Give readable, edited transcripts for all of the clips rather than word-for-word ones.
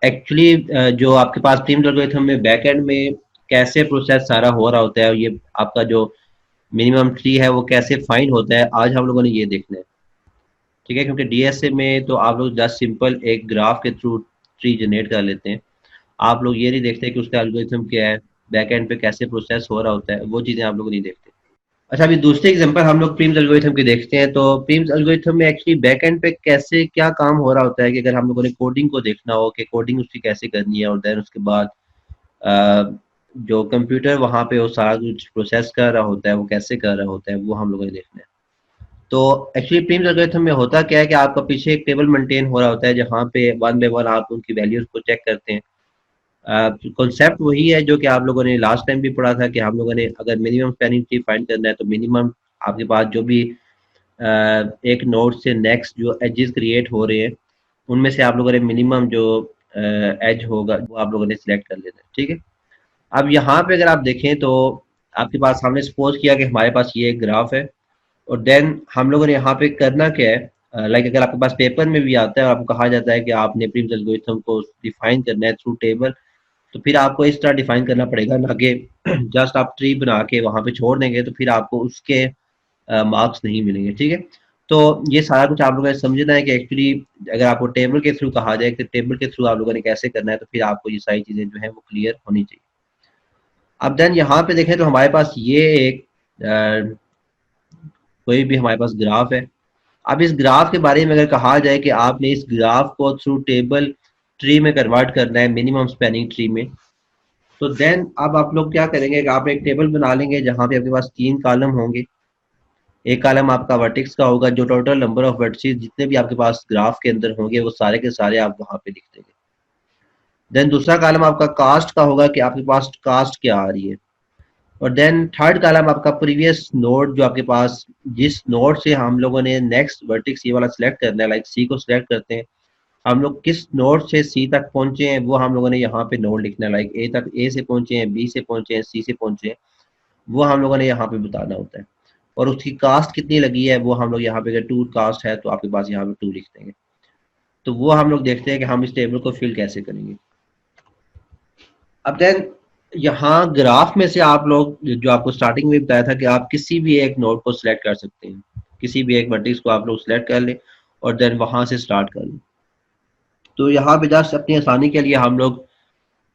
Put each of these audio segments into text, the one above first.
Actually जो आपके पास प्रीम्स algorithm में बैक एंड में कैसे प्रोसेस सारा हो रहा होता है, और ये आपका जो मिनिमम ट्री है वो कैसे फाइंड होता है, आज हम लोगों ने ये देखना है। ठीक है, क्योंकि डीएसए में तो आप लोग जस्ट सिंपल एक ग्राफ के थ्रू ट्री जनरेट कर लेते हैं। आप लोग ये नहीं देखते कि उसका एल्गोरिथम क्या है, बैक एंड पे कैसे प्रोसेस हो रहा होता है, वो चीज़ें आप लोग नहीं देखते। अच्छा, अभी दूसरे एग्जांपल हम लोग प्रीम्स एल्गोरिथम की देखते हैं। तो प्रीम्स एल्गोरिथम में एक्चुअली बैक एंड पे कैसे क्या काम हो रहा होता है कि अगर हम लोगों ने कोडिंग को देखना हो कि कोडिंग उसकी कैसे करनी है, और देन उसके बाद अ, जो कंप्यूटर वहाँ पे वो सारा कुछ प्रोसेस कर रहा होता है वो कैसे कर रहा होता है, वो हम लोगों ने देखना है। तो एक्चुअली प्रीम्स एल्गोरिथम में होता क्या है कि आपका पीछे एक टेबल मेंटेन हो रहा होता है जहाँ पे वन बाय वन आप उनकी वैल्यूज को चेक करते हैं। कॉन्सेप्ट वही है जो कि आप लोगों ने लास्ट टाइम भी पढ़ा था कि हम लोगों ने अगर मिनिमम स्पैनिंग ट्री फाइंड करना है तो मिनिमम आपके पास जो भी एक नोड से नेक्स्ट जो एजेस क्रिएट हो रहे हैं उनमें से आप लोगों ने मिनिमम जो एज होगा वो आप लोगों ने सिलेक्ट कर लेना है। ठीक है, अब यहाँ पे अगर आप देखें तो आपके पास हमने सपोज किया कि हमारे पास ये एक ग्राफ है, और देन हम लोगों ने यहाँ पे करना क्या है, लाइक अगर आपके पास पेपर में भी आता है और आपको कहा जाता है कि आपने प्रीम्स एल्गोरिथम को डिफाइन करना है थ्रू टेबल, तो फिर आपको इस तरह डिफाइन करना पड़ेगा ना कि जस्ट आप ट्री बना के वहां पे छोड़ देंगे तो फिर आपको उसके मार्क्स नहीं मिलेंगे। ठीक है, तो ये सारा कुछ आप लोगों ने समझना है कि एक्चुअली अगर आपको टेबल के थ्रू कहा जाए कि टेबल के थ्रू आप लोगों ने कैसे करना है, तो फिर आपको ये सारी चीजें जो है वो क्लियर होनी चाहिए। अब देन यहाँ पे देखें तो हमारे पास ये एक कोई भी हमारे पास ग्राफ है। अब इस ग्राफ के बारे में अगर कहा जाए कि आपने इस ग्राफ को थ्रू टेबल ट्री में कन्वर्ट करना है मिनिमम स्पैनिंग ट्री में, तो देन अब आप लोग क्या करेंगे कि आप एक टेबल बना लेंगे जहां पे आपके पास 3 कॉलम होंगे। एक कॉलम आपका वर्टेक्स का होगा, जो टोटल नंबर ऑफ वर्टिसेस जितने भी आपके पास ग्राफ के अंदर होंगे वो सारे के सारे आप वहां पे लिख देंगे। देन दूसरा कॉलम आपका कास्ट का होगा कि आपके पास कास्ट क्या आ रही है। और देन थर्ड कॉलम आपका प्रीवियस नोड जो आपके पास जिस नोड से हम लोगों ने नेक्स्ट वर्टेक्स ये वाला सिलेक्ट करना है, लाइक सी को सिलेक्ट करते हैं, हम लोग किस नोड से सी तक पहुंचे हैं वो हम लोगों ने यहाँ पे नोड लिखना है। लाइक ए तक, ए से पहुंचे हैं, बी से पहुंचे हैं, सी से पहुंचे हैं, वो हम लोगों ने यहाँ पे बताना होता है। और उसकी कास्ट कितनी लगी है वो हम लोग यहाँ पे, अगर 2 कास्ट है तो आपके पास यहाँ पे 2 लिख देंगे। तो वो हम लोग देखते हैं कि हम इस टेबल को फिल कैसे करेंगे। अब देन यहाँ ग्राफ में से आप लोग जो आपको स्टार्टिंग में बताया था कि आप किसी भी एक नोड को सिलेक्ट कर सकते हैं, किसी भी एक वर्टेक्स को आप लोग सिलेक्ट कर लें और देन वहां से स्टार्ट कर लें। तो यहाँ पे जस्ट अपनी आसानी के लिए हम लोग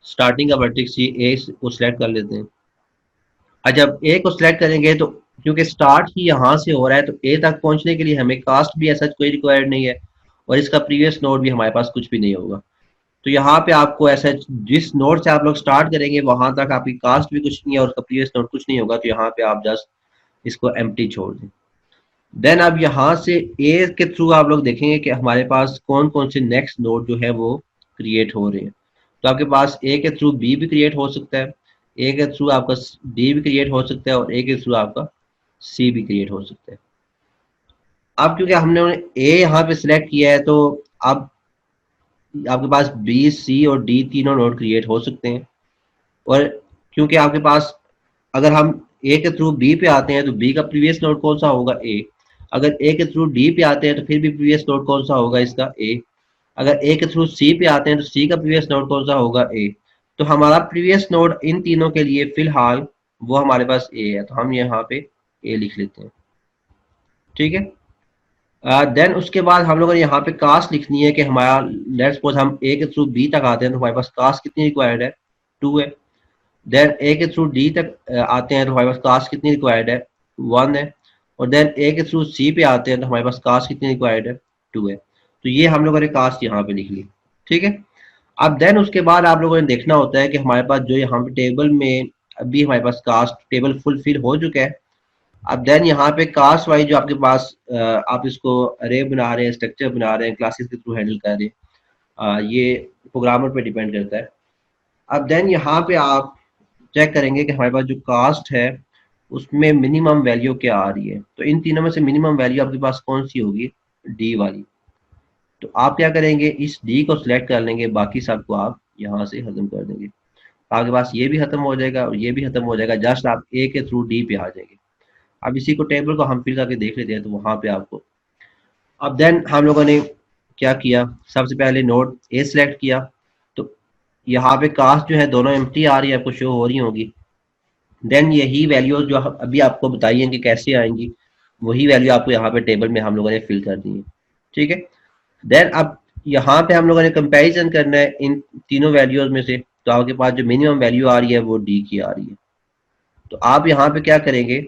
स्टार्टिंग का वर्टेक्स ए को सिलेक्ट कर लेते हैं। और जब ए को सिलेक्ट करेंगे तो क्योंकि स्टार्ट ही यहाँ से हो रहा है तो ए तक पहुंचने के लिए हमें कास्ट भी ऐसा कोई रिक्वायर्ड नहीं है, और इसका प्रीवियस नोड भी हमारे पास कुछ भी नहीं होगा। तो यहाँ पे आपको ऐसा जिस नोड से आप लोग स्टार्ट करेंगे वहां तक आपकी कास्ट भी कुछ नहीं है और उसका प्रीवियस नोड कुछ नहीं होगा, तो यहाँ पे आप जस्ट इसको एम्प्टी छोड़ दें। देन अब यहाँ से ए के थ्रू आप लोग देखेंगे कि हमारे पास कौन कौन से नेक्स्ट नोड जो है वो क्रिएट हो रहे हैं। तो आपके पास ए के थ्रू बी भी क्रिएट हो सकता है, ए के थ्रू आपका डी भी क्रिएट हो सकता है, और ए के थ्रू आपका सी भी क्रिएट हो सकता है। अब क्योंकि हमने ए यहाँ पे सिलेक्ट किया है तो अब आपके पास बी सी और डी तीनों नोड क्रिएट हो सकते हैं। और क्योंकि आपके पास अगर हम ए के थ्रू बी पे आते हैं तो बी का प्रीवियस नोड कौन सा होगा, ए। अगर ए के थ्रू डी पे आते हैं तो फिर भी प्रीवियस नोड कौन सा होगा इसका, ए। अगर ए के थ्रू सी पे आते हैं तो सी का प्रीवियस नोड कौन सा होगा, ए। तो हमारा प्रीवियस नोड इन तीनों के लिए फिलहाल वो हमारे पास ए है, तो हम यहाँ पे ए लिख लेते हैं। ठीक है, देन उसके बाद हम लोगों ने यहाँ पे कास्ट लिखनी है कि हमारा लेट्स सपोज हम ए के थ्रू बी तक आते हैं तो हमारे पास कास्ट कितनी रिक्वायर्ड है, 2 है। देन ए के थ्रू डी तक आते हैं तो हमारे पास कास्ट कितनी रिक्वायर्ड है, 1 है। और देन ए के थ्रू सी पे आते हैं तो हमारे पास कास्ट कितनी रिक्वायर्ड है, 2 है। तो ये हम लोगों ने कास्ट यहाँ पे लिख ली। ठीक है, अब देन उसके बाद आप लोगों ने देखना होता है कि हमारे पास जो यहाँ पे टेबल में अभी हमारे पास कास्ट टेबल फुलफिल हो चुका है। अब देन यहाँ पे कास्ट वाइज जो आपके पास आप इसको अरे बना रहे हैं, स्ट्रक्चर बना रहे हैं, क्लासेस के थ्रू हैंडल कर रहे हैं, ये प्रोग्रामर पे डिपेंड करता है। अब देन यहाँ पे आप चेक करेंगे कि हमारे पास जो कास्ट है उसमें मिनिमम वैल्यू क्या आ रही है। तो इन तीनों में से मिनिमम वैल्यू आपके पास कौन सी होगी, डी वाली। तो आप क्या करेंगे, इस डी को सिलेक्ट कर लेंगे, बाकी सबको आप यहाँ से खत्म कर देंगे। आपके पास ये भी खत्म हो जाएगा और ये भी खत्म हो जाएगा, जस्ट आप ए के थ्रू डी पे आ जाएंगे। अब इसी को टेबल को हम फिर करके देख लेते हैं तो वहां पे आपको, अब देन हम लोगों ने क्या किया, सबसे पहले नोड ए सिलेक्ट किया। तो यहाँ पे कास्ट जो है दोनों एम्प्टी आ रही है, आपको शो हो रही होगी। देन यही वैल्यूज जो अभी आपको बताई हैं कि कैसे आएंगी, वही वैल्यू आपको यहाँ पे टेबल में हम लोगों ने फिल कर दी है। ठीक है, देन अब यहाँ पे हम लोगों ने कंपैरिजन करना है इन तीनों वैल्यूज में से। तो आपके पास जो मिनिमम वैल्यू आ रही है वो डी की आ रही है। तो आप यहाँ पे क्या करेंगे,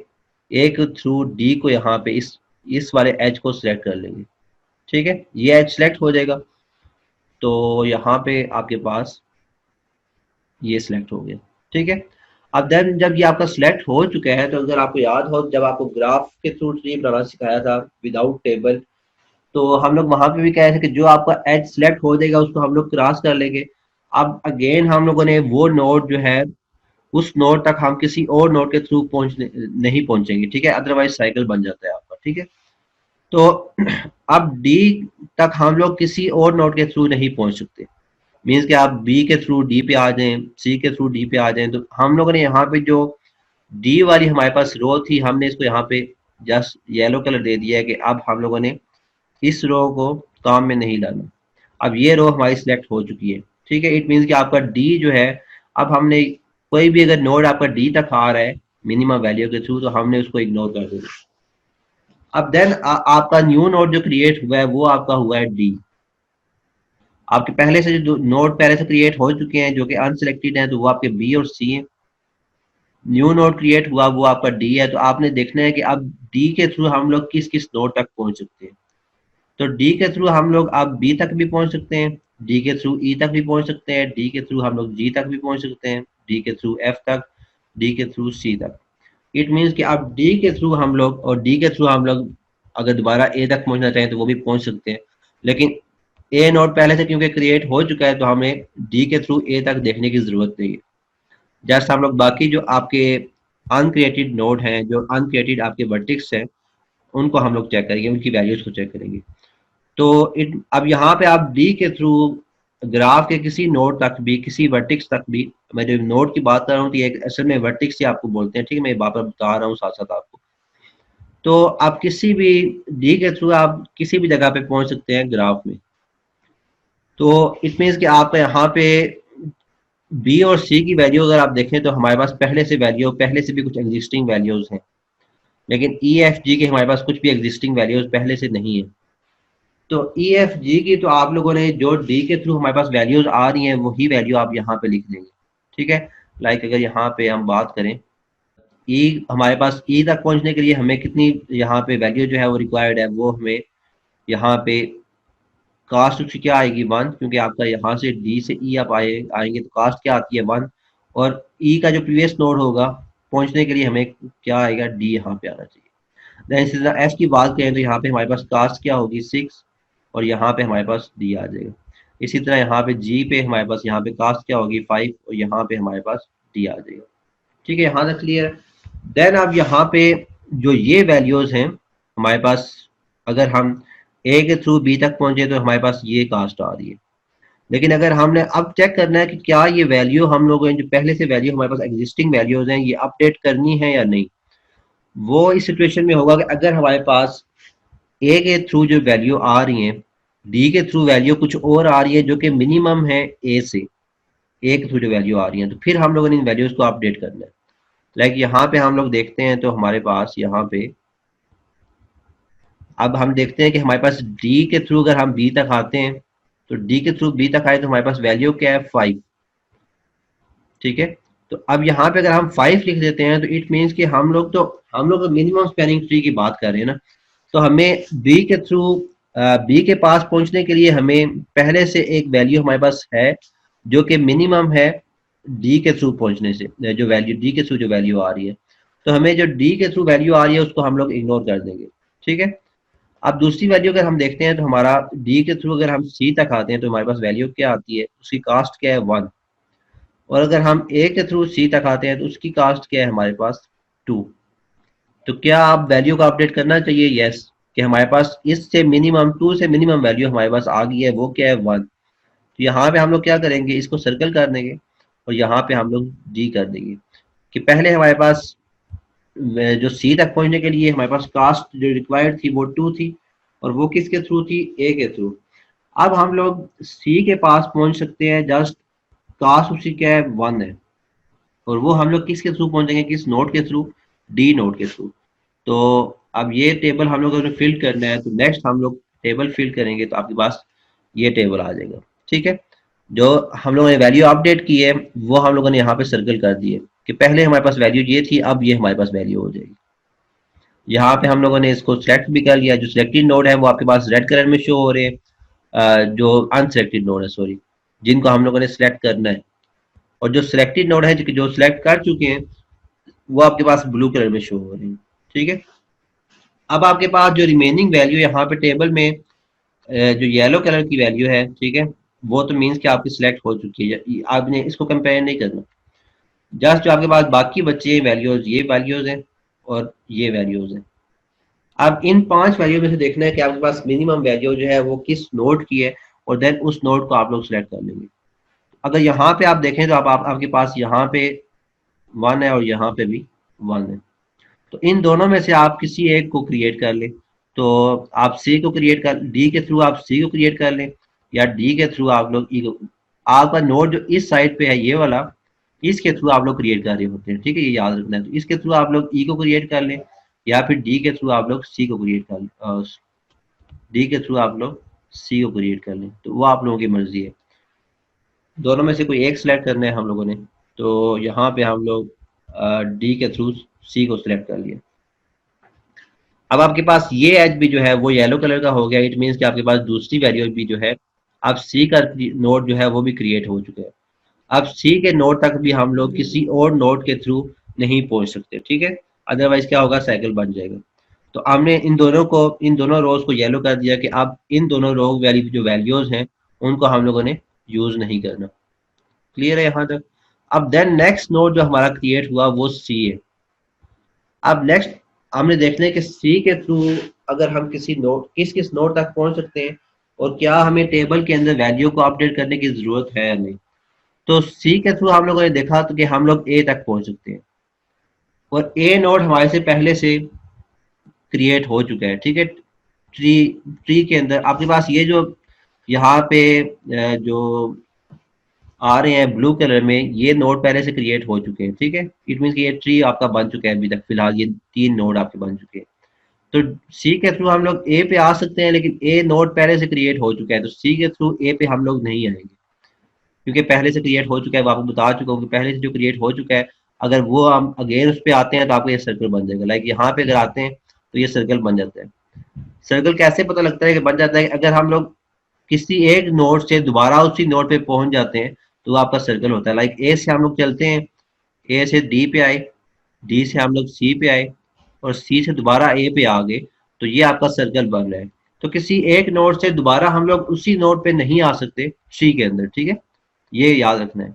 एक थ्रू डी को यहाँ पे इस वाले एच को सिलेक्ट कर लेंगे। ठीक है, ये एच सिलेक्ट हो जाएगा, तो यहाँ पे आपके पास ये सिलेक्ट हो गया। ठीक है, अब देन जब ये आपका सिलेक्ट हो चुका है, तो अगर आपको याद हो जब आपको ग्राफ के थ्रू ट्री बनाना सिखाया था विदाउट टेबल, तो हम लोग वहां पे भी कह रहे थे कि जो आपका एज सिलेक्ट हो जाएगा उसको हम लोग क्रॉस कर लेंगे। अब अगेन हम लोगों ने वो नोड जो है, उस नोड तक हम किसी और नोड के थ्रू पहुंचने नहीं पहुंचेंगे। ठीक है, अदरवाइज साइकिल बन जाता है आपका। ठीक है, तो अब डी तक हम लोग किसी और नोड के थ्रू नहीं पहुंच सकते। मीन्स कि आप बी के थ्रू डी पे आ जाएं, सी के थ्रू डी पे आ जाएं, तो हम लोगों ने यहाँ पे जो डी वाली हमारे पास रो थी, हमने इसको यहाँ पे जस्ट येलो कलर दे दिया है कि अब हम लोगों ने इस रो को काम में नहीं लाना। अब ये रो हमारी सिलेक्ट हो चुकी है। ठीक है, इट मीन्स कि आपका डी जो है, अब हमने कोई भी अगर नोड आपका डी तक आ रहा है मिनिमम वैल्यू के थ्रू, तो हमने उसको इग्नोर कर देना। अब देन आपका न्यू नोड जो क्रिएट हुआ है वो आपका हुआ है डी। आपके पहले से जो नोड पहले से क्रिएट हो चुके हैं जो कि अनसिलेक्टेड हैं, तो वो आपके बी और सी हैं। न्यू नोड क्रिएट हुआ वो आपका डी है। तो आपने देखना है कि अब डी के थ्रू हम लोग किस किस नोड तक पहुंच सकते हैं। तो डी के थ्रू हम लोग अब बी तक भी पहुंच सकते हैं, डी के थ्रू ई तक भी पहुंच सकते हैं, डी के थ्रू हम लोग जी तक भी पहुंच सकते हैं, डी के थ्रू एफ तक, डी के थ्रू सी तक। इट मीन्स कि अब डी के थ्रू हम लोग और डी के थ्रू हम लोग अगर दोबारा ए तक पहुंचना चाहें तो वो भी पहुंच सकते हैं। लेकिन ए नोड पहले से क्योंकि क्रिएट हो चुका है, तो हमें डी के थ्रू ए तक देखने की जरूरत नहीं है। जस्ट हम लोग बाकी जो आपके अनक्रिएटेड नोड हैं, जो अनक्रिएटेड आपके वर्टिक्स हैं, उनको हम लोग चेक करेंगे, उनकी वैल्यूज को चेक करेंगे। तो अब यहाँ पे आप डी के थ्रू ग्राफ के किसी नोड तक भी, किसी वर्टिक्स तक भी, मैं जो नोड की बात कर रहा हूँ तो ये असल में वर्टिक्स ही आपको बोलते हैं। ठीक है, मैं बात बता रहा हूँ साथ साथ आपको। तो आप किसी भी डी के थ्रू आप किसी भी जगह पे पहुंच सकते हैं ग्राफ में। तो इट मीन्स कि आप यहाँ पे बी और सी की वैल्यू अगर आप देखें तो हमारे पास पहले से भी कुछ एग्जिस्टिंग वैल्यूज हैं, लेकिन ई एफ जी के हमारे पास कुछ भी एग्जिस्टिंग वैल्यूज पहले से नहीं है। तो ई एफ जी की तो आप लोगों ने जो डी के थ्रू हमारे पास वैल्यूज आ रही हैं वही वैल्यू आप यहाँ पे लिख देंगे। ठीक है, लाइक अगर यहाँ पे हम बात करें ई, हमारे पास ई तक पहुंचने के लिए हमें कितनी यहाँ पे वैल्यू जो है वो रिक्वायर्ड है, वो हमें यहाँ पे कास्ट उसकी क्या आएगी 1, क्योंकि आपका यहाँ से डी से ई आप आएंगे तो कास्ट क्या आती है 1। और ई का जो प्रीवियस नोड होगा पहुंचने के लिए हमें क्या आएगा, डी यहाँ पे आना चाहिए। देन इसी तरह एफ की बात करें तो यहाँ पे हमारे पास कास्ट क्या होगी 6, और यहाँ पे हमारे पास डी आ जाएगा। इसी तरह यहाँ पे जी पे हमारे पास यहाँ पे कास्ट क्या होगी 5, और यहाँ पे हमारे पास डी आ जाएगा। ठीक है, यहाँ तक क्लियर है। देन अब यहाँ पे जो ये वैल्यूज हैं हमारे पास, अगर हम ए के थ्रू बी तक पहुंचे तो हमारे पास ये कास्ट आ रही है। लेकिन अगर हमने अब चेक करना है कि क्या ये वैल्यू हम लोगों ने जो पहले से वैल्यू हमारे पास एग्जिस्टिंग वैल्यूज हैं ये अपडेट करनी है या नहीं, वो इस सिचुएशन में होगा कि अगर हमारे पास ए के थ्रू जो वैल्यू आ रही है, डी के थ्रू वैल्यू कुछ और आ रही है जो कि मिनिमम है ए से, ए के थ्रू जो वैल्यू आ रही है, तो फिर हम लोगों ने इन वैल्यूज को अपडेट करना है। लाइक यहाँ पे हम लोग देखते हैं तो हमारे पास यहाँ पे अब हम देखते हैं कि हमारे पास डी के थ्रू अगर हम बी तक आते हैं, तो डी के थ्रू बी तक आए तो हमारे पास वैल्यू क्या है 5। ठीक है, तो अब यहाँ पे अगर हम 5 लिख देते हैं तो इट मीन्स कि हम लोग मिनिमम स्पैनिंग ट्री की बात कर रहे हैं ना। तो हमें बी के थ्रू बी के पास पहुंचने के लिए हमें पहले से एक वैल्यू हमारे पास है जो कि मिनिमम है डी के थ्रू पहुंचने से, जो वैल्यू डी के थ्रू जो वैल्यू आ रही है, तो हमें जो डी के थ्रू वैल्यू आ रही है उसको हम लोग इग्नोर कर देंगे। ठीक है, अब दूसरी वैल्यू अगर हम देखते हैं तो हमारा डी के थ्रू अगर हम सी तक आते हैं तो हमारे पास वैल्यू क्या आती है, उसकी कास्ट क्या है 1। और अगर हम ए के थ्रू सी तक आते हैं तो उसकी कास्ट क्या है हमारे पास 2। तो क्या आप वैल्यू का अपडेट करना चाहिए, यस, कि हमारे पास इससे मिनिमम 2 से मिनिमम वैल्यू हमारे पास आ गई है, वो क्या है 1। तो यहाँ पे हम लोग क्या करेंगे, इसको सर्कल कर देंगे और यहाँ पे हम लोग डी कर देंगे कि पहले हमारे पास जो सी तक पहुंचने के लिए हमारे पास कास्ट जो रिक्वायर्ड थी वो 2 थी, और वो किसके थ्रू थी, ए के थ्रू। अब हम लोग सी के पास पहुंच सकते हैं जस्ट कास्ट उसकी क्या है, 1 है। और वो हम लोग किसके थ्रू पहुंचेंगे, किस नोड के थ्रू, डी नोड के थ्रू। तो अब ये टेबल हम लोगों ने फिल करना है, तो नेक्स्ट हम लोग टेबल फिल करेंगे तो आपके पास ये टेबल आ जाएगा। ठीक है, जो हम लोगों ने वैल्यू अपडेट की है वो हम लोगों ने यहाँ पे सर्कल कर दी है कि पहले हमारे पास वैल्यू ये थी, अब ये हमारे पास वैल्यू हो जाएगी। यहाँ पे हम लोगों ने इसको सिलेक्ट भी कर लिया, जो सिलेक्टेड नोड है वो आपके पास रेड कलर में शो हो रहे हैं, जो अनसिलेक्टेड नोड है, सॉरी, जिनको हम लोगों ने सिलेक्ट करना है। और जो सिलेक्टेड नोड है जो सिलेक्ट कर चुके हैं वो आपके पास ब्लू कलर में शो हो रहे हैं। ठीक है, अब आपके पास जो रिमेनिंग वैल्यू यहाँ पे टेबल में जो येलो कलर की वैल्यू है, ठीक है, वो तो मीन्स कि आपकी सिलेक्ट हो चुकी है, आपने इसको कंपेयर नहीं करना। जस्ट जो आपके पास बाकी बचे वैल्यूज, ये वैल्यूज हैं और ये वैल्यूज हैं। अब इन 5 वैल्यू में से देखना है कि आपके पास मिनिमम वैल्यू जो है वो किस नोड की है, और देन उस नोड को आप लोग सिलेक्ट कर लेंगे। अगर यहाँ पे आप देखें तो आपके पास यहाँ पे 1 है और यहाँ पे भी 1 है। तो इन दोनों में से आप किसी एक को क्रिएट कर लें। तो आप सी को क्रिएट कर, डी के थ्रू आप सी को क्रिएट कर लें, या डी के थ्रू आप लोग ई को। आपका नोड जो इस साइड पे है ये वाला, इसके थ्रू आप लोग क्रिएट कर रहे होते हैं। ठीक है, ये याद रखना है। तो इसके थ्रू आप लोग ई को क्रिएट कर लें, या फिर डी के थ्रू आप लोग सी को क्रिएट कर लें, डी के थ्रू आप लोग सी को क्रिएट कर लें, तो वो आप लोगों की मर्जी है। दोनों में से कोई एक सिलेक्ट करना है हम लोगों ने। तो यहाँ पे हम लोग डी के थ्रू सी को सिलेक्ट कर लिया। अब आपके पास ये एज भी जो है वो येलो कलर का हो गया। इट मीन्स कि आपके पास दूसरी वैल्यू भी जो है, अब सी का नोड जो है वो भी क्रिएट हो चुका है। अब सी के नोड तक भी हम लोग किसी और नोड के थ्रू नहीं पहुंच सकते। ठीक है, अदरवाइज क्या होगा, साइकिल बन जाएगा। तो हमने इन दोनों रोज को येलो कर दिया कि अब इन दोनों रो वाली जो वैल्यूज हैं उनको हम लोगों ने यूज नहीं करना। क्लियर है यहाँ तक। अब देन नेक्स्ट नोड जो हमारा क्रिएट हुआ वो सी है। अब नेक्स्ट हमने देखना है कि सी के थ्रू अगर हम किसी नोड, किस किस नोड तक पहुंच सकते हैं, और क्या हमें टेबल के अंदर वैल्यू को अपडेट करने की जरूरत है या नहीं। तो सी के थ्रू हम लोगों ने देखा तो कि हम लोग ए तक पहुंच सकते हैं, और ए नोड हमारे से पहले से क्रिएट हो चुका है। ठीक है, ट्री ट्री के अंदर आपके पास ये जो यहाँ पे जो आ रहे हैं ब्लू कलर में, ये नोड पहले से क्रिएट हो चुके हैं। ठीक है, इट मीन ये ट्री आपका बन चुका है अभी तक फिलहाल, ये 3 नोड आपके बन चुके हैं। तो सी के थ्रू हम लोग ए पे आ सकते हैं, लेकिन ए नोड पहले से क्रिएट हो चुका है, तो सी के थ्रू ए पे हम लोग नहीं आएंगे, क्योंकि पहले से क्रिएट हो चुका है। वो आपको बता चुका हूँ कि पहले से जो क्रिएट हो चुका है, अगर वो हम अगेन उस पर आते हैं तो आपको ये सर्कल बन जाएगा। लाइक यहाँ पे अगर आते हैं तो ये सर्कल बन जाता है। सर्कल कैसे पता लगता है कि बन जाता है, अगर हम लोग किसी एक नोड से दोबारा उसी नोड पे पहुंच जाते हैं तो आपका सर्कल होता है। लाइक ए से हम लोग चलते हैं, ए से डी पे आए, डी से हम लोग सी पे आए, और सी से दोबारा ए पे आ गए, तो ये आपका सर्कल बन रहा है। तो किसी एक नोड से दोबारा हम लोग उसी नोड पे नहीं आ सकते सी के अंदर। ठीक है, ये याद रखना है।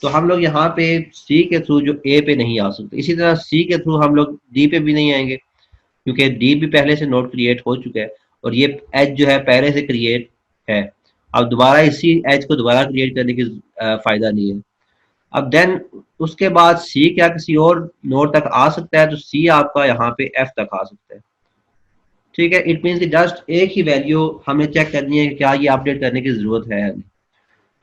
तो हम लोग यहाँ पे सी के थ्रू जो ए पे नहीं आ सकते, इसी तरह सी के थ्रू हम लोग डी पे भी नहीं आएंगे, क्योंकि डी भी पहले से नोड क्रिएट हो चुका है, और ये एज जो है पहले से क्रिएट है। अब दोबारा इसी एज को दोबारा क्रिएट करने की फायदा नहीं है। अब देन उसके बाद सी क्या किसी और नोड तक आ सकता है, तो सी आपका यहाँ पे एफ तक आ सकता है। ठीक है, इट मीन्स कि जस्ट एक ही वैल्यू हमें चेक करनी है कि क्या ये अपडेट करने की जरूरत है या नहीं।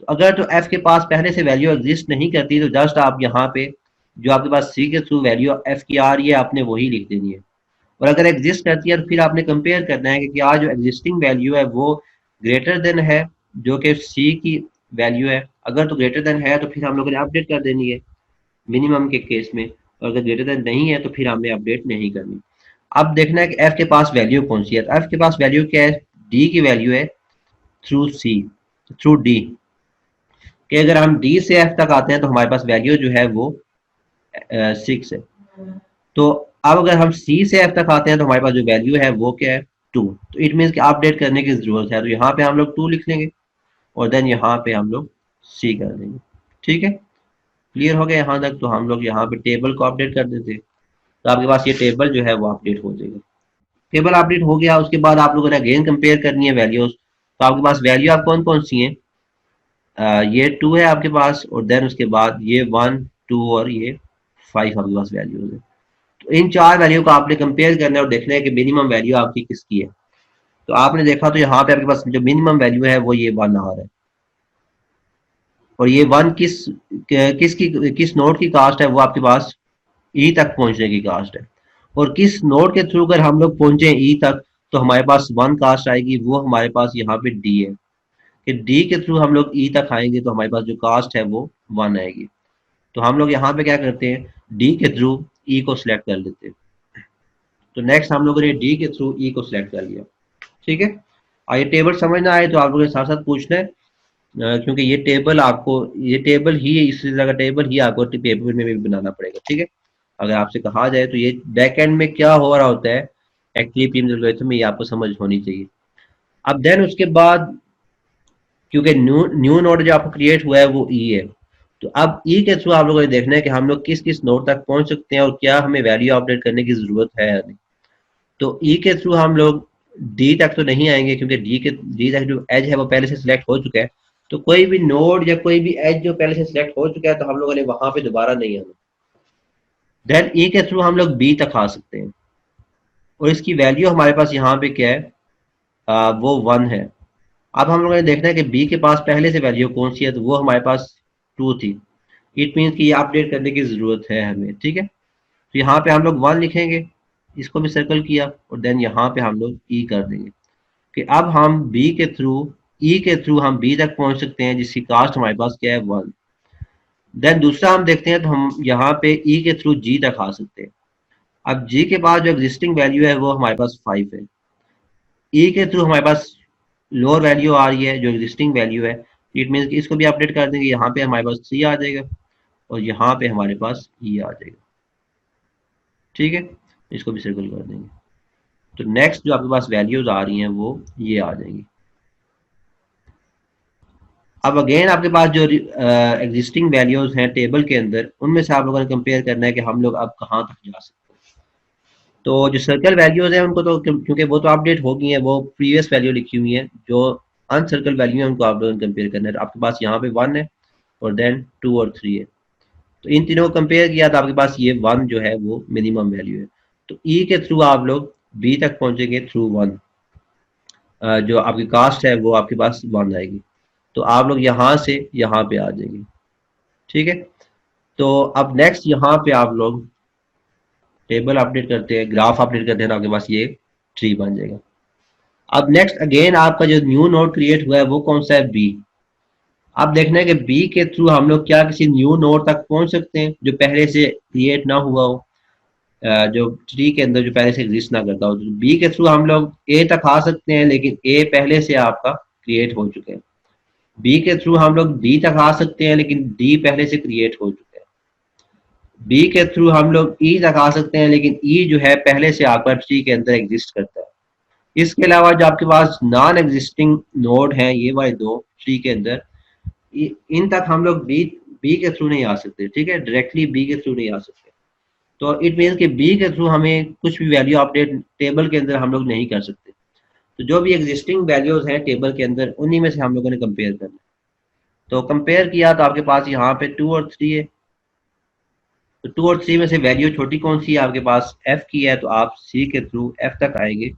तो अगर तो एफ के पास पहले से वैल्यू एग्जिस्ट नहीं करती, तो जस्ट आप यहाँ पे जो आपके पास सी के थ्रू वैल्यू एफ की आ रही है आपने वही लिख देनी है। और अगर एग्जिस्ट करती है तो फिर आपने कंपेयर करना है कि क्या जो एग्जिस्टिंग वैल्यू है वो ग्रेटर देन है जो कि सी की वैल्यू है। अगर तो ग्रेटर देन है तो फिर हम लोगों ने अपडेट कर देनी है मिनिमम के केस में, और अगर ग्रेटर देन नहीं है तो फिर हमने अपडेट नहीं करनी। अब देखना है कि एफ के पास वैल्यू कौन सी है। तो एफ के पास वैल्यू क्या है, डी की वैल्यू है थ्रू सी, थ्रू डी, कि अगर हम डी से एफ तक आते हैं तो हमारे पास वैल्यू जो है वो 6 है। तो अब अगर हम सी से एफ तक आते हैं तो हमारे पास जो वैल्यू है वो क्या है, 2। तो इट मीन्स कि अपडेट करने की जरूरत है, तो यहाँ पे हम लोग 2 लिख लेंगे, और देन यहाँ पे हम लोग सी कर देंगे। ठीक है, क्लियर हो गया यहाँ तक। तो हम लोग यहाँ पे टेबल को अपडेट कर देते, तो आपके पास ये टेबल जो है वो अपडेट हो जाएगा। टेबल अपडेट हो गया, उसके बाद आप लोगों ने अगेन कंपेयर करनी है वैल्यूज। तो आपके पास वैल्यू आप कौन कौन सी हैं, ये 2 है आपके पास, और देन उसके बाद ये 1 2 और ये 5 आपके पास वैल्यूज है। तो इन 4 वैल्यू को आपने कंपेयर करना है और देखना है कि मिनिमम वैल्यू आपकी किसकी है। तो आपने देखा तो यहाँ पे आपके पास जो मिनिमम वैल्यू है वो ये 1 आ रहा है। और ये वन किस नोड की कास्ट है, वो आपके पास ई तक पहुंचने की कास्ट है। और किस नोड के थ्रू अगर हम लोग पहुंचे ई तक तो हमारे पास वन कास्ट आएगी, वो हमारे पास यहाँ पे डी है कि डी के थ्रू हम लोग ई तक आएंगे तो हमारे पास जो कास्ट है वो वन आएगी। तो हम लोग यहाँ पे क्या करते हैं, डी के थ्रू ई को सिलेक्ट कर लेते हैं। तो नेक्स्ट हम लोगों ने डी के थ्रू ई को सिलेक्ट कर लिया। ठीक है, और ये टेबल समझ ना आए तो आप लोगों ने साथ साथ पूछना है, क्योंकि ये टेबल ही इसी तरह का टेबल ही आपको पेपर में भी बनाना पड़ेगा। ठीक है, अगर आपसे कहा जाए तो ये बैक एंड में क्या हो रहा होता है एक्चुअली पीएम एल्गोरिथम में, ये आपको समझ होनी चाहिए। अब देन उसके बाद क्योंकि न्यू न्यू नोड जो आपको क्रिएट हुआ है वो ई है, तो अब ई के थ्रू आप लोगों ने देखना है कि हम लोग किस किस नोड तक पहुंच सकते हैं और क्या हमें वैल्यू अपडेट करने की जरूरत है या नहीं। तो ई के थ्रू हम लोग डी तक तो नहीं आएंगे क्योंकि डी तक जो एज है वो पहले से सिलेक्ट हो चुका है। तो कोई भी नोड या कोई भी एज जो पहले से सिलेक्ट हो चुका है तो हम लोगों ने वहां पे दोबारा नहीं आना। देन ई के थ्रू हम लोग बी तक आ सकते हैं और इसकी वैल्यू हमारे पास यहाँ पे क्या है, वो वन है। अब हम लोगों ने देखना है कि बी के पास पहले से वैल्यू कौन सी है, तो वो हमारे पास टू थी। इट मीन्स कि ये अपडेट करने की जरूरत है हमें। ठीक है, तो यहाँ पे हम लोग वन लिखेंगे, इसको भी सर्कल किया, और देन यहाँ पे हम लोग ई कर देंगे कि अब हम बी के थ्रू ई के थ्रू हम बी तक पहुंच सकते हैं जिसकी कास्ट हमारे पास क्या है वन। देन दूसरा हम देखते हैं तो हम यहाँ पे ई के थ्रू जी तक आ सकते हैं। अब जी के बाद जो एग्जिस्टिंग वैल्यू है वो हमारे पास फाइव है। ई के थ्रू हमारे पास लोअर वैल्यू आ रही है जो एग्जिस्टिंग वैल्यू है, इट मीन्स कि इसको भी अपडेट कर देंगे, यहाँ पे हमारे पास थ्री आ जाएगा और यहाँ पे हमारे पास ई आ जाएगा। ठीक है, इसको भी सर्कल कर देंगे। तो नेक्स्ट जो आपके पास वैल्यूज आ रही हैं वो ये आ जाएंगी। अब अगेन आपके पास जो एग्जिस्टिंग वैल्यूज हैं टेबल के अंदर, उनमें से आप लोगों ने कंपेयर करना है कि हम लोग अब कहाँ तक जा सकते हैं। तो जो सर्कल वैल्यूज हैं उनको तो क्योंकि वो तो अपडेट हो गई हैं, वो प्रीवियस वैल्यू लिखी हुई है। जो अनसर्कल वैल्यू है उनको आप लोगों ने कंपेयर करना है। तो आपके पास यहाँ पे वन है और देन टू और थ्री है, तो इन तीनों को कंपेयर किया तो आपके पास ये वन जो है वो मिनिमम वैल्यू है। तो ई के थ्रू आप लोग बी तक पहुंचेंगे थ्रू वन, जो आपकी कास्ट है वो आपके पास वन आएगी। तो आप लोग यहाँ से यहाँ पे आ जाएंगे। ठीक है, तो अब नेक्स्ट यहाँ पे आप लोग टेबल अपडेट करते हैं, ग्राफ अपडेट करते हैं, तो आपके पास ये ट्री बन जाएगा। अब नेक्स्ट अगेन आपका जो न्यू नोड क्रिएट हुआ है वो कौन सा है, बी। अब देखना है कि बी के थ्रू हम लोग क्या किसी न्यू नोड तक पहुंच सकते हैं जो पहले से क्रिएट ना हुआ हो, जो ट्री के अंदर जो पहले से एग्जिस्ट ना करता हो। तो बी के थ्रू हम लोग ए तक आ सकते हैं लेकिन ए पहले से आपका क्रिएट हो चुके हैं। बी के थ्रू हम लोग डी तक आ सकते हैं लेकिन डी पहले से क्रिएट हो चुके हैं। बी के थ्रू हम लोग ई तक आ सकते हैं लेकिन ई जो है पहले से आपका ट्री के अंदर एग्जिस्ट करता है। इसके अलावा जो आपके पास नॉन एग्जिस्टिंग नोड है ये वाले दो ट्री के अंदर, इन तक हम लोग बी बी के थ्रू नहीं आ सकते। ठीक है, डायरेक्टली बी के थ्रू नहीं आ सकते। तो इट मीन्स कि बी के थ्रू हमें कुछ भी वैल्यू अपडेट टेबल के अंदर हम लोग नहीं कर सकते। तो जो भी एग्जिस्टिंग वैल्यूज हैं टेबल के अंदर उन्हीं में से हम लोगों ने कंपेयर करना है। तो कंपेयर किया तो आपके पास यहाँ पे टू और थ्री है। तो टू और थ्री में से वैल्यू छोटी कौन सी है आपके पास, एफ की है, तो आप सी के थ्रू एफ तक आएंगे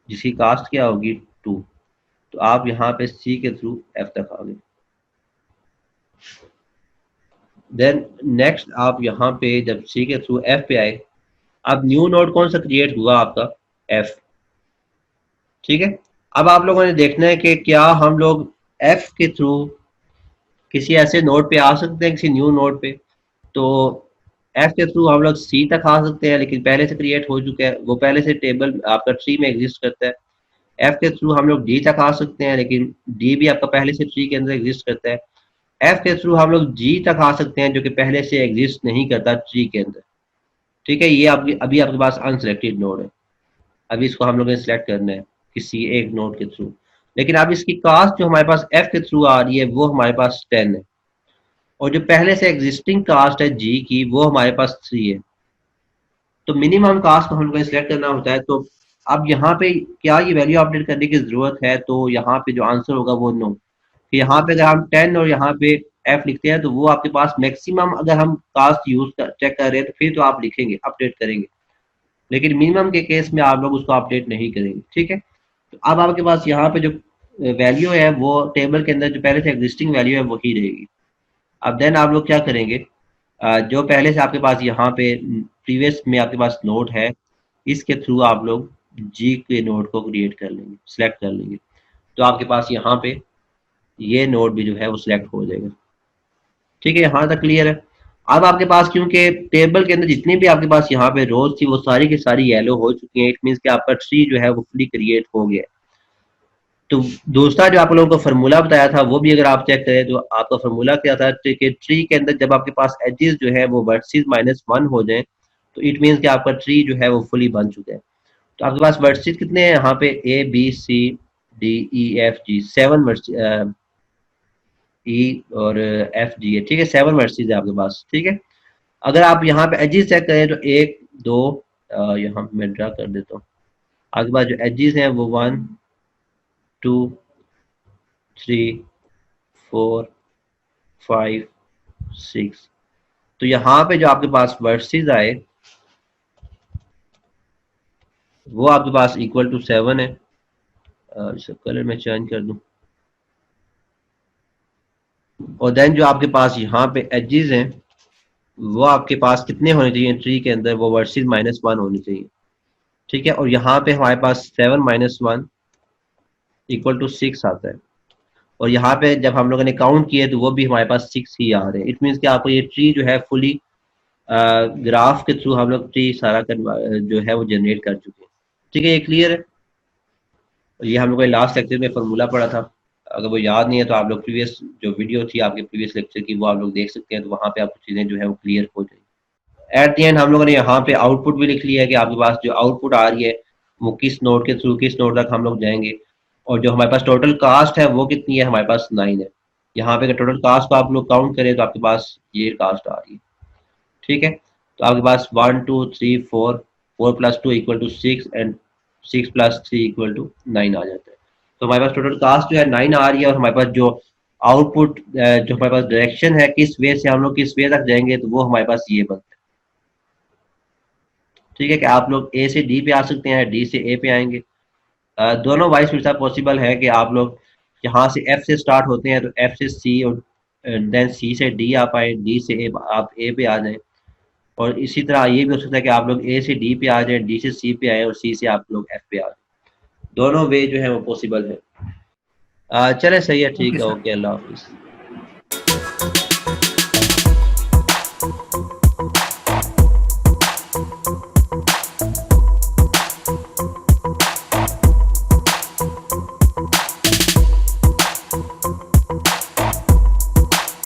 जिसकी कास्ट क्या होगी टू। तो आप यहाँ पे सी के थ्रू एफ तक आ गए। देन नेक्स्ट आप यहाँ पे जब सी के थ्रू एफ पे आए, अब न्यू नोड कौन सा क्रिएट हुआ आपका, एफ। ठीक है, अब आप लोगों ने देखना है कि क्या हम लोग एफ के थ्रू किसी ऐसे नोड पे आ सकते हैं, किसी न्यू नोड पे। तो एफ के थ्रू हम लोग सी तक आ सकते हैं लेकिन पहले से क्रिएट हो चुका है, वो पहले से टेबल आपका ट्री में एग्जिस्ट करता है। एफ के थ्रू हम लोग डी तक आ सकते हैं लेकिन डी भी आपका पहले से ट्री के अंदर एग्जिस्ट करता है। एफ के थ्रू हम लोग जी तक आ सकते हैं जो कि पहले से एग्जिस्ट नहीं करता ट्री के अंदर। ठीक है, ये आपकी अभी आपके पास अनसिलेक्टेड नोड है, अभी इसको हम लोग ने सिलेक्ट करना है किसी एक नोड के थ्रू। लेकिन अब इसकी कास्ट जो हमारे पास एफ के थ्रू आ रही है वो हमारे पास 10 है, और जो पहले से एग्जिस्टिंग कास्ट है जी की वो हमारे पास 3 है। तो मिनिमम कास्ट को हम लोग सिलेक्ट करना होता है। तो अब यहाँ पे क्या ये वैल्यू अपडेट करने की जरूरत है, तो यहाँ पे जो आंसर होगा वो नो। यहाँ पे अगर हम 10 और यहाँ पे एफ लिखते हैं तो वो आपके पास मैक्सिमम, अगर हम कास्ट यूज चेक कर रहे हैं तो फिर तो आप लिखेंगे अपडेट करेंगे, लेकिन मिनिमम के केस में आप लोग उसको अपडेट नहीं करेंगे। ठीक है, तो अब आपके पास यहाँ पे जो वैल्यू है वो टेबल के अंदर जो पहले से एग्जिस्टिंग वैल्यू है वही रहेगी। अब देन आप लोग क्या करेंगे, जो पहले से आपके पास यहाँ पे प्रीवियस में आपके पास नोड है, इसके थ्रू आप लोग जी के नोड को क्रिएट कर लेंगे, सिलेक्ट कर लेंगे, तो आपके पास यहाँ पे ये नोड भी जो है वो सिलेक्ट हो जाएगा। ठीक है, यहाँ तक क्लियर है। अब आपके पास क्योंकि टेबल के अंदर जितनी भी आपके पास यहाँ पे रोज थी वो सारी की सारी येलो हो चुकी हैं, इट मीन्स कि आपका ट्री जो है वो फुली क्रिएट हो गया है। तो दूसरा जो आप लोगों को फार्मूला बताया था वो भी अगर आप चेक करें तो आपका फार्मूला क्या था कि ट्री के अंदर जब आपके पास एजेस जो है वो वर्टिस -1 हो जाए तो इट मीन्स कि आपका ट्री जो है वो फुली बन चुका है। तो आपके पास वर्टिस कितने हैं यहाँ पे, A B C D E F G, 7 E और एफ जी है। ठीक है, 7 वर्टिस है आपके पास। ठीक है, अगर आप यहाँ पे एजेस चेक करें तो एक दो, यहाँ पे मैं ड्रा कर देता हूँ, आपके पास जो एजेस हैं वो 1 2 3 4 5 6। तो यहाँ पे जो आपके पास वर्सेस आए वो आपके पास इक्वल टू 7 है। इसका कलर मैं चेंज कर दूं, और देन जो आपके पास यहाँ पे एजेस हैं वो आपके पास कितने होने चाहिए ट्री के अंदर, वो वर्सेस -1 होनी चाहिए। ठीक है, और यहाँ पे हमारे पास 7 - 1 इक्वल टू 6 आता है, और यहाँ पे जब हम लोगों ने काउंट किए तो वो भी हमारे पास 6 ही आ रहे हैं। इट मीन्स कि आपको ये ट्री जो है फुली ग्राफ के थ्रू हम लोग ट्री सारा जो है वो जनरेट कर चुके हैं। ठीक है, ये क्लियर है। ये हम लोग ने लास्ट लेक्चर में फॉर्मूला पढ़ा था, अगर वो याद नहीं है तो आप लोग प्रीवियस जो वीडियो थी आपके प्रीवियस लेक्चर की वो आप लोग देख सकते हैं, तो वहाँ पे आपको चीज़ें जो है वो क्लियर हो जाएगी। एट दी एंड हम लोगों ने यहाँ पे आउटपुट भी लिख लिया है कि आपके पास जो आउटपुट आ रही है वो किस नोड के थ्रू किस नोड तक हम लोग जाएंगे, और जो हमारे पास टोटल कास्ट है वो कितनी है, हमारे पास 9 है। यहाँ पे अगर टोटल कास्ट को आप लोग काउंट करें तो आपके पास ये कास्ट आ रही है। ठीक है, तो आपके पास 1 2 3 4, 4 + 2 = 6 एंड 6 + 3 = 9 आ जाता है। तो हमारे पास टोटल कास्ट जो है 9 आ रही है, और हमारे पास जो आउटपुट जो हमारे पास डायरेक्शन है किस वे से हम लोग किस वे तक जाएंगे, तो वो हमारे पास ये बनता है। ठीक है, कि आप लोग ए से डी पे आ सकते हैं, डी से ए पे आएंगे। दोनों वाइस वर्सा पॉसिबल है कि आप लोग यहाँ से एफ से स्टार्ट होते हैं तो एफ से सी, और देन सी से डी आप आए, डी से ए आप ए पे आ जाएं, और इसी तरह ये भी हो सकता है कि आप लोग ए से डी पे आ जाएं, डी से सी पे आए, और सी से आप लोग एफ पे आ जाएं। दोनों वे जो है वो पॉसिबल है। चले, सही है, ठीक ओके है, सर। ओके, अल्लाह हाफिज़।